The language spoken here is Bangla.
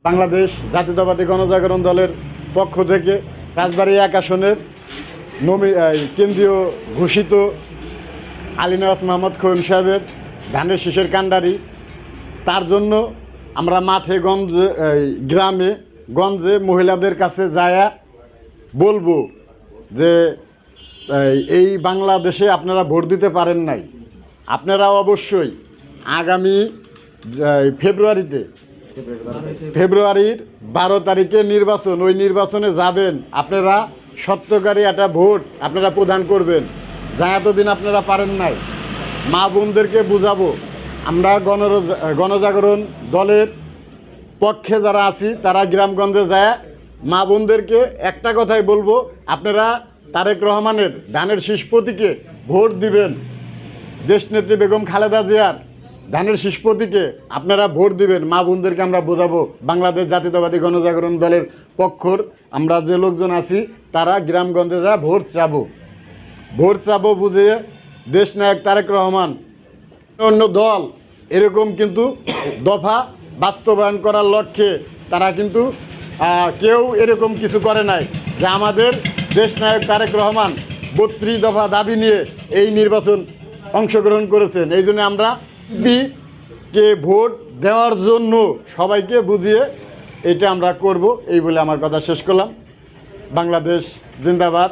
বাংলাদেশ জাতীয়তাবাদী গণজাগরণ দলের পক্ষ থেকে রাজবাড়ী 1 আসনের কেন্দ্রীয় ঘোষিত আলী নওয়াজ মোহাম্মদ খোয়েম সাহেবের ধানের শীষের কাণ্ডারি, তার জন্য আমরা মাঠে গ্রামে গঞ্জে মহিলাদের কাছে যায়া বলবো যে এই বাংলাদেশে আপনারা ভোট দিতে পারেন নাই, আপনারা অবশ্যই আগামী ফেব্রুয়ারির 12 তারিখে নির্বাচন, ওই নির্বাচনে যাবেন, আপনারা সত্যকারী একটা ভোট আপনারা প্রদান করবেন। যা এতদিন আপনারা পারেন নাই, মা বোনদেরকে বুঝাবো। আমরা গণজাগরণ দলের পক্ষে যারা আছি তারা গ্রামগঞ্জে যায় মা বোনদেরকে একটা কথাই বলবো, আপনারা তারেক রহমানের ধানের শীষ প্রতীকে ভোট দিবেন। দেশনেত্রী বেগম খালেদা জিয়ার ধানের শীষ প্রতীকে আপনারা ভোট দিবেন। মা বোনদেরকে আমরা বোঝাবো। বাংলাদেশ জাতীয়তাবাদী গণজাগরণ দলের পক্ষর আমরা যে লোকজন আছি তারা গ্রামগঞ্জে যা ভোট চাবো বুঝিয়ে দেশনায়ক তারেক রহমান অন্য দল এরকম কিন্তু দফা বাস্তবায়ন করার লক্ষ্যে তারা কিন্তু কেউ এরকম কিছু করে নাই যে আমাদের দেশনায়ক তারেক রহমান 32 দফা দাবি নিয়ে এই নির্বাচন অংশগ্রহণ করেছেন। এই জন্য আমরা কে ভোট দেওয়ার জন্য সবাইকে বুঝিয়ে এটা আমরা করব, এই বলে আমার কথা শেষ করলাম। বাংলাদেশ জিন্দাবাদ।